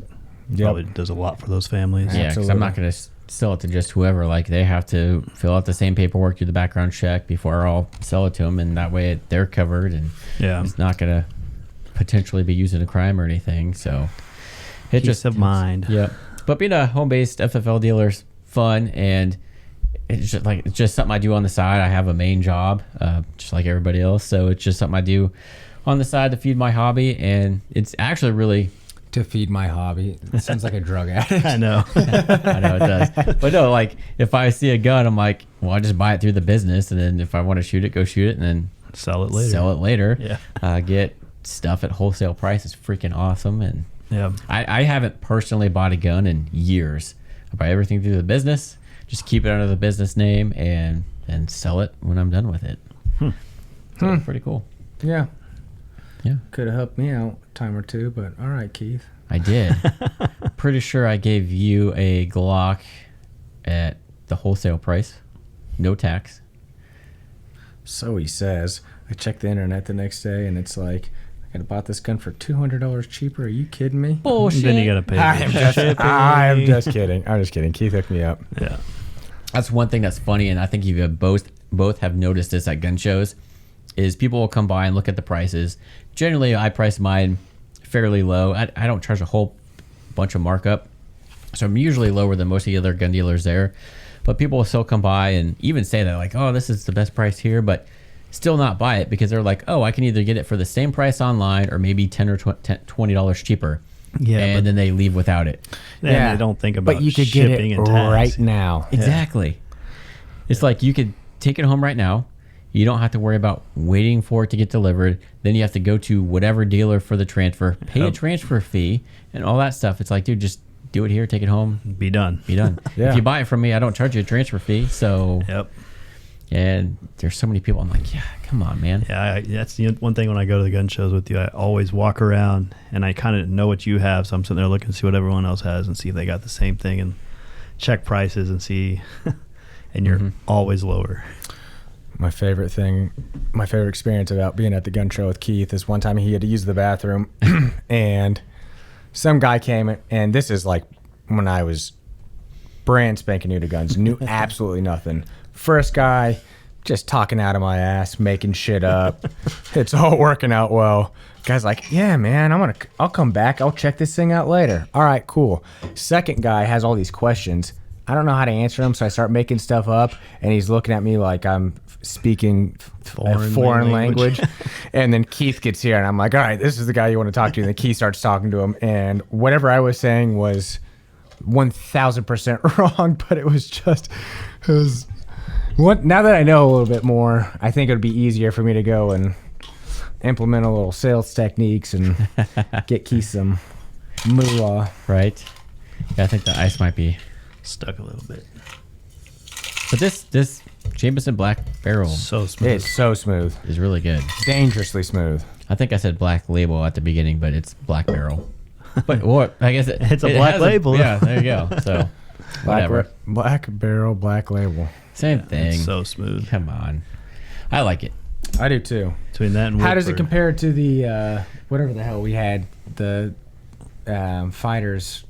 probably does a lot for those families. Yeah, because I'm not going to sell it to just whoever. Like, they have to fill out the same paperwork, do the background check before I'll sell it to them, and that way they're covered, and it's not going to potentially be used in a crime or anything. So it's Peace of mind. Yeah, but being a home-based FFL dealer is fun, and it's just something I do on the side. I have a main job, just like everybody else, so it's just something I do on the side to feed my hobby, and it's actually really. To feed my hobby. It sounds like a drug addict. I know. I know it does. But no, like, if I see a gun, I'm like, well, I just buy it through the business, and then if I want to shoot it, go shoot it, and then Sell it later. Sell it later. Yeah. Get stuff at wholesale price. It's freaking awesome. And Yeah. I haven't personally bought a gun in years. I buy everything through the business, just keep it under the business name, and sell it when I'm done with it. So it's pretty cool. Yeah. Yeah. Could have helped me out a time or two, but all right, Keith. I did. Pretty sure I gave you a Glock at the wholesale price, no tax. So he says. I checked the internet the next day, and it's like, I could have bought this gun for $200 cheaper. Are you kidding me? Bullshit. Then you got to pay. I'm just kidding. I'm just kidding. Keith hooked me up. Yeah. That's one thing that's funny, and I think you have both have noticed this at gun shows, is people will come by and look at the prices. Generally, I price mine fairly low. I don't charge a whole bunch of markup, So I'm usually lower than most of the other gun dealers there. But people will still come by and even say that, like, oh, this is the best price here, but still not buy it because they're like, oh, I can either get it for the same price online or maybe $10 or $20 cheaper. Yeah, and then they leave without it. Yeah, they don't think about but you could get shipping it and tax. right now. Exactly. It's like you could take it home right now. You don't have to worry about waiting for it to get delivered. Then you have to go to whatever dealer for the transfer, pay a transfer fee, and all that stuff. It's like, dude, just do it here, take it home, Be done. be done. Yeah. If you buy it from me, I don't charge you a transfer fee. So, Yep. and there's so many people. I'm like, yeah, come on, man. Yeah, that's the one thing when I go to the gun shows with you. I always walk around and I kind of know what you have, so I'm sitting there looking to see what everyone else has and see if they got the same thing and check prices and see. And you're always lower. My favorite experience about being at the gun show with Keith is one time he had to use the bathroom, and some guy came, and this is like when I was brand spanking new to guns, knew absolutely nothing. First guy, just talking out of my ass, making shit up. It's all working out well. Guy's like, yeah, man, I'll come back. I'll check this thing out later. All right, cool. Second guy has all these questions. I don't know how to answer them, so I start making stuff up, and he's looking at me like I'm speaking a foreign language. And then Keith gets here, and I'm like, all right, this is the guy you want to talk to. And then Keith starts talking to him, and whatever I was saying was 1,000% wrong, but it was now that I know a little bit more, I think it would be easier for me to go and implement a little sales techniques and get Keith some moolah. Right? Yeah, I think the ice might be Stuck a little bit. But this Jameson Black Barrel So smooth. It's so smooth. is really good. Dangerously smooth. I think I said Black Label at the beginning, but it's Black Barrel. But what? I guess It's a it Black has Label. Yeah, there you go. So whatever. Black Barrel, Black Label. Same thing. It's so smooth. Come on. I like it. I do too. Between that and How does it Woodford. compare to the whatever the hell we had, the Fighters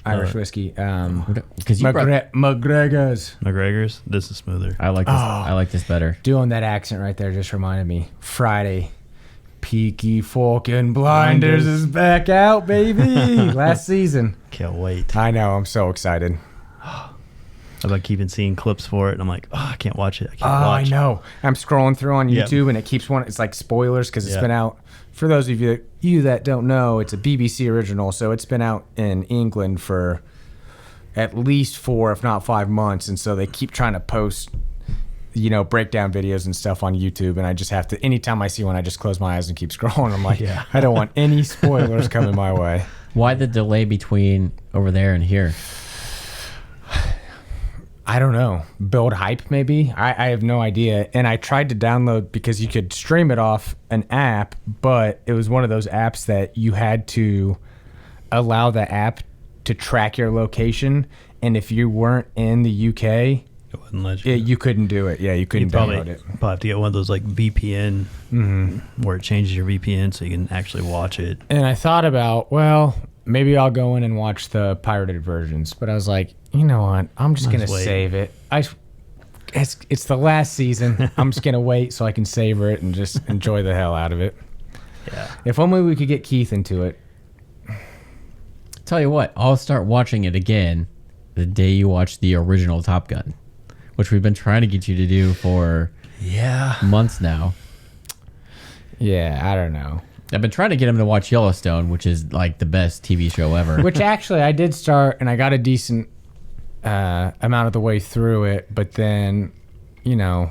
Irish whiskey? Because you brought, McGregor's. McGregor's? This is smoother. I like this. I like this better. Doing that accent right there just reminded me. Friday. Peaky fucking Blinders is back out, baby. Last season. Can't wait. I know. I'm so excited. I keeping seeing clips for it, and I'm like, oh, I can't watch it. I can't Oh, watch. I know. I'm scrolling through on Yep. YouTube, and it keeps one. It's like spoilers because it's Yep. been out. For those of you that don't know, it's a BBC original, so it's been out in England for at least 4, if not 5 months, and so they keep trying to post, breakdown videos and stuff on YouTube, and I just have to. Anytime I see one, I just close my eyes and keep scrolling. I'm like, Yeah. I don't want any spoilers coming my way. Why the delay between over there and here? I don't know. Build hype, maybe? I have no idea. And I tried to download because you could stream it off an app, but it was one of those apps that you had to allow the app to track your location. And if you weren't in the UK, It wouldn't let you. you couldn't do it. Yeah, you You couldn't probably, download it. probably have to get one of those like VPN where it changes your VPN so you can actually watch it. And I thought about, well, maybe I'll go in and watch the pirated versions. But I was like, you know what? I'm just going to wait. save it. It's the last season. I'm just going to wait so I can savor it and just enjoy the hell out of it. Yeah. If only we could get Keith into it. Tell you what, I'll start watching it again the day you watch the original Top Gun, which we've been trying to get you to do for months now. Yeah, I don't know. I've been trying to get him to watch Yellowstone, which is like the best TV show ever. Which actually I did start, and I got a decent amount of the way through it. But then, No,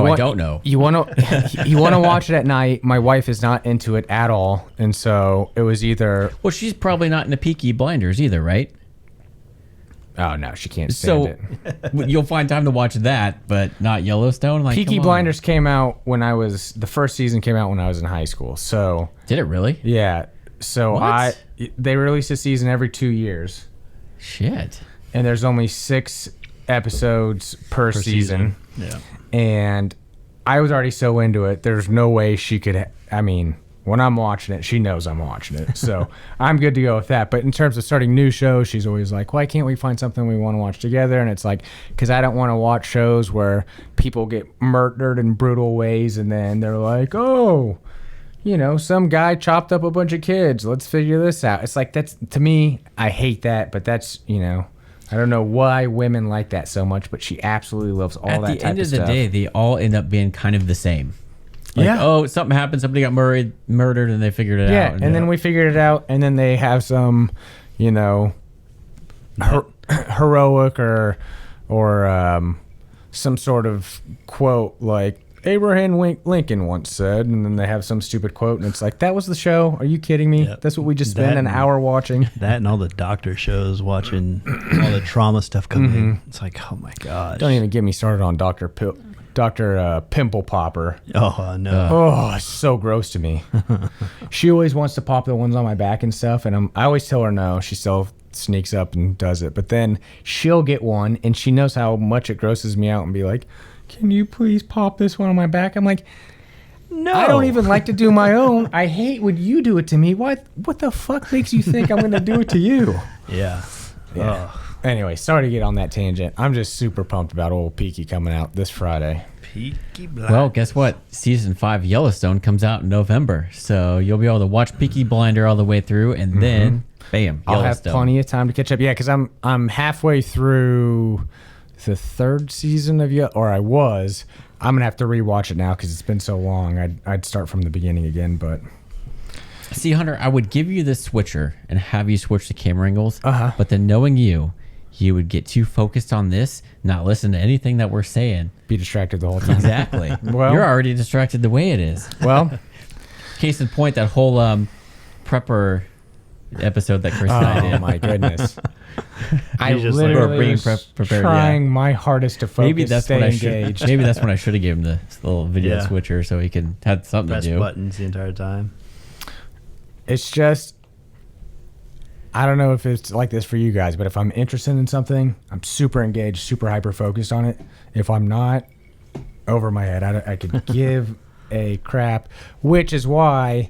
I don't know. You want to watch it at night. My wife is not into it at all, and so it was either. Well, she's probably not into Peaky Blinders either, right? Oh no, she can't stand So it. you'll find time to watch that, but not Yellowstone. Like, Peaky come on. Blinders came out when the first season came out when I was in high school. So Did it really? yeah, so What? they release a season every 2 years, Shit. and there's only 6 episodes per season. Yeah. And I was already so into it. There's no way she could. I mean, when I'm watching it, she knows I'm watching it. So I'm good to go with that. But in terms of starting new shows, she's always like, why can't we find something we want to watch together? And it's like, because I don't want to watch shows where people get murdered in brutal ways. And then they're like, oh, some guy chopped up a bunch of kids. Let's figure this out. It's like, that's, to me, I hate that, but that's, I don't know why women like that so much, but she absolutely loves all that type of stuff. At the end of the day, they all end up being kind of the same. Like, something happened, somebody got murdered, and they figured it out. Yeah, and then we figured it out, and then they have some, heroic or some sort of quote like Abraham Lincoln once said, and then they have some stupid quote, and it's like, that was the show? Are you kidding me? Yep. That's what we just spent an hour watching. That and all the doctor shows, watching all the trauma stuff come in. It's like, oh my gosh. Don't even get me started on Dr. Pimple Popper. Oh, no. Oh, it's so gross to me. She always wants to pop the ones on my back and stuff, and I always tell her no. She still sneaks up and does it. But then she'll get one, and she knows how much it grosses me out and be like, can you please pop this one on my back? I'm like, no. I don't even like to do my own. I hate when you do it to me. What the fuck makes you think I'm going to do it to you? Yeah. Anyway, sorry to get on that tangent. I'm just super pumped about old Peaky coming out this Friday. Peaky Blinders. Well, guess what? Season 5 Yellowstone comes out in November. So you'll be able to watch Peaky Blinder all the way through, and then, bam, I'll have plenty of time to catch up. Yeah, because I'm halfway through the 3rd season of or I was. I'm going to have to rewatch it now because it's been so long. I'd start from the beginning again, but... See, Hunter, I would give you the switcher and have you switch the camera angles, but then knowing you would get too focused on this, not listen to anything that we're saying. Be distracted the whole time. Exactly. Well, you're already distracted the way it is. Well, case in point, that whole prepper episode that Chris and I did. Oh my goodness. I literally was trying my hardest to focus, maybe that's stay when engaged. Maybe that's when I should have given him the little video switcher so he can have something Press to do. buttons the entire time. It's just, I don't know if it's like this for you guys, but if I'm interested in something, I'm super engaged, super hyper focused on it. If I'm not, over my head, I could give a crap, which is why,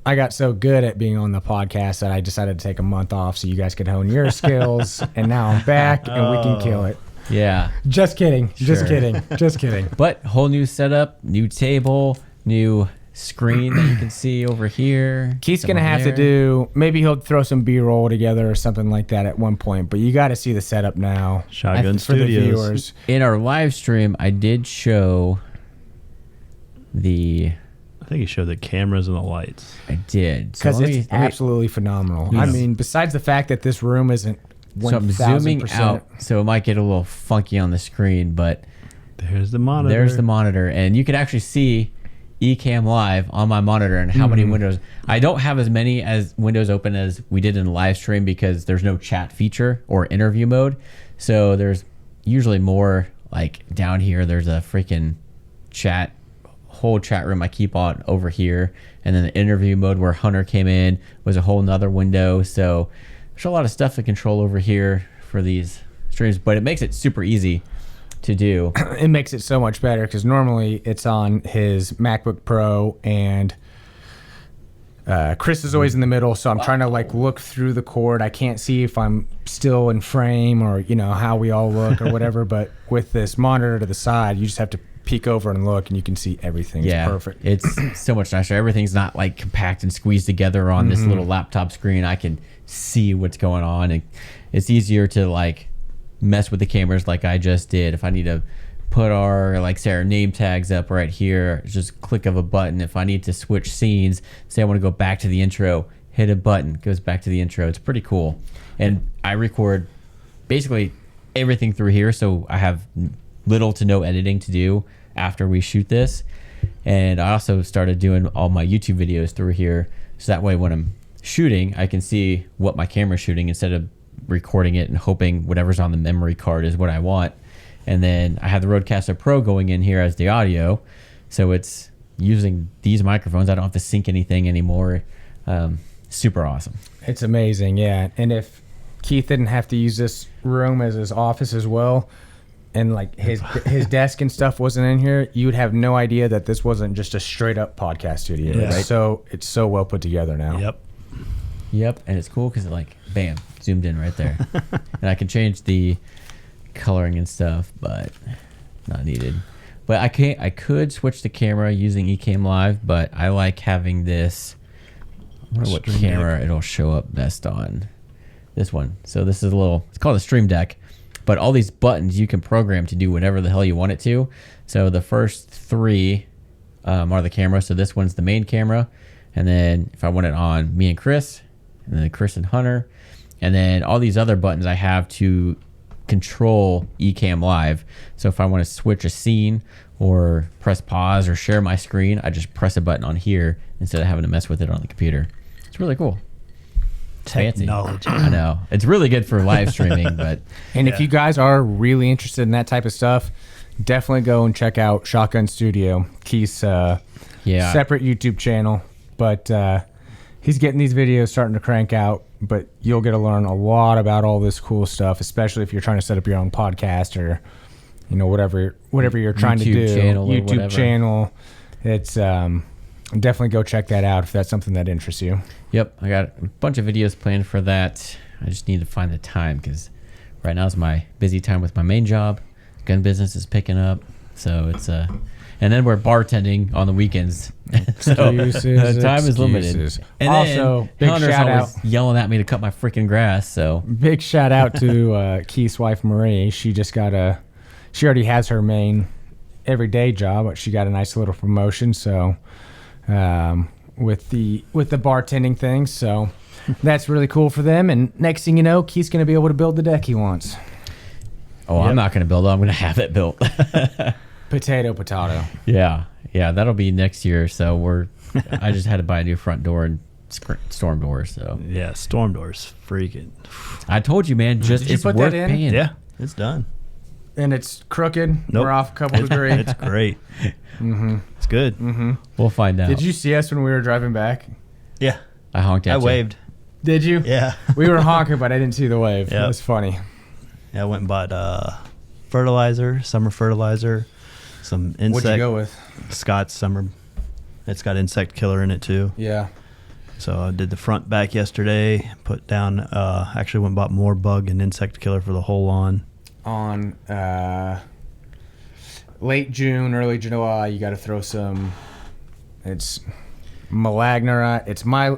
I got so good at being on the podcast that I decided to take a month off so you guys could hone your skills, and now I'm back and we can kill it. Yeah. Just kidding. Just kidding. But whole new setup, new table, new screen that you can see over here. Keith's going to have to do, maybe he'll throw some B-roll together or something like that at one point, but you got to see the setup now. Shotgun for the Studios. viewers. In our live stream, I did show I think you showed the cameras and the lights. I did. Because it's absolutely phenomenal. Yes. I mean, besides the fact that this room isn't 1,000%. So I'm zooming out, so it might get a little funky on the screen, but there's the monitor. And you can actually see Ecamm Live on my monitor and how many windows. I don't have as many as windows open as we did in the live stream because there's no chat feature or interview mode. So there's usually more like down here. There's a freaking whole chat room I keep on over here. And then the interview mode where Hunter came in was a whole nother window. So there's a lot of stuff to control over here for these streams, but it makes it super easy to do. It makes it so much better because normally it's on his MacBook Pro and Chris is always in the middle, so I'm trying to look through the cord. I can't see if I'm still in frame or how we all look or whatever, but with this monitor to the side, you just have to peek over and look and you can see everything. It's perfect. It's so much nicer. Everything's not compact and squeezed together on this little laptop screen. I can see what's going on, and it's easier to mess with the cameras like I just did. If I need to put our name tags up right here, it's just click of a button. If I need to switch scenes, say I want to go back to the intro, hit a button, goes back to the intro. It's pretty cool. And I record basically everything through here, so I have little to no editing to do after we shoot this. And I also started doing all my YouTube videos through here, so that way when I'm shooting, I can see what my camera's shooting instead of recording it and hoping whatever's on the memory card is what I want. And then I have the Rodecaster Pro going in here as the audio, so it's using these microphones. I don't have to sync anything anymore. Super awesome. It's amazing, yeah. And if Keith didn't have to use this room as his office as well, and his desk and stuff wasn't in here, you would have no idea that this wasn't just a straight up podcast studio. Yeah. Right? So it's so well put together now. Yep, and it's cool because bam, zoomed in right there. And I can change the coloring and stuff, but not needed. But I could switch the camera using Ecamm Live, but I like having this. I wonder what Stream camera Deck. it'll show up best on. This one. So this is it's called a Stream Deck, but all these buttons you can program to do whatever the hell you want it to. So the first 3 are the camera. So this one's the main camera, and then if I want it on me and Chris, and then Chris and Hunter, and then all these other buttons I have to control Ecamm Live. So if I want to switch a scene or press pause or share my screen, I just press a button on here instead of having to mess with it on the computer. It's really cool. It's fancy. Technology. I know. It's really good for live streaming, but And if you guys are really interested in that type of stuff, definitely go and check out Shotgun Studio, Keith's yeah. separate YouTube channel. But he's getting these videos starting to crank out. But you'll get to learn a lot about all this cool stuff, especially if you're trying to set up your own podcast or, you know, whatever you're trying to YouTube do. channel or YouTube whatever. channel. It's definitely go check that out if that's something that interests you. Yep, I got a bunch of videos planned for that. I just need to find the time because right now is my busy time with my main job. Gun business is picking up, so it's and then we're bartending on the weekends, so the time is limited. Excuses. And Also, then big Hunter's shout always out. yelling at me to cut my freaking grass. So Big shout out to Keith's wife Marie. She just she already has her main everyday job, but she got a nice little promotion. So with the bartending thing, so that's really cool for them. And next thing you know, Keith's gonna be able to build the deck he wants. oh, I'm not going to build it. I'm going to have it built. Potato. yeah, that'll be next year. So I just had to buy a new front door and storm doors. So Yeah, storm doors. Freaking. I told you, man, just Did you it's put that worth in? paying. Yeah, it's done. And it's crooked. Nope. We're off a couple degrees. It's great. It's good. We'll find out. Did you see us when we were driving back? Yeah, I honked at I you. waved. Did you? Yeah. We were honking, but I didn't see the wave. Yep. It was funny. Yeah, I went and bought fertilizer, summer fertilizer, some insect. What'd you go with? Scott's summer. It's got insect killer in it too. Yeah. So I did the front back yesterday. Put down. Actually went and bought more bug and insect killer for the whole lawn. On late June, early July, you got to throw some. It's malagnorite.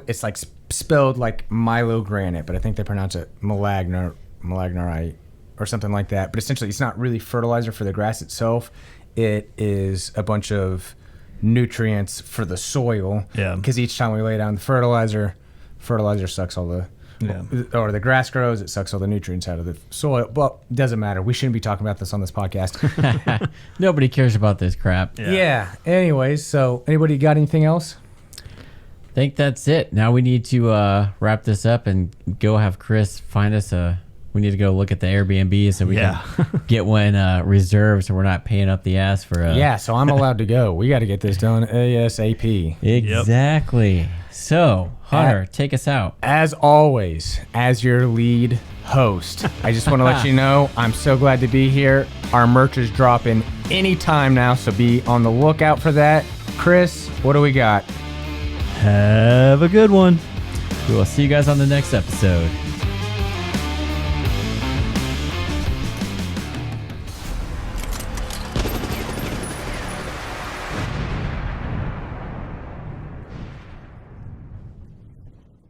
It's like spelled like Milo granite, but I think they pronounce it malagnorite or something like that. But essentially, it's not really fertilizer for the grass itself. It is a bunch of nutrients for the soil. Yeah. Because each time we lay down the fertilizer sucks all the. Yeah. Or the grass grows, it sucks all the nutrients out of the soil. Well, it doesn't matter. We shouldn't be talking about this on this podcast. Nobody cares about this crap. Yeah. Anyways, so anybody got anything else? I think that's it. Now we need to wrap this up and go have Chris find us we need to go look at the Airbnb so we can get one reserved so we're not paying up the ass for Yeah, so I'm allowed to go. We got to get this done ASAP. Exactly. So, Hunter, take us out. As always, as your lead host, I just want to let you know I'm so glad to be here. Our merch is dropping anytime now, so be on the lookout for that. Chris, what do we got? Have a good one. We will see you guys on the next episode.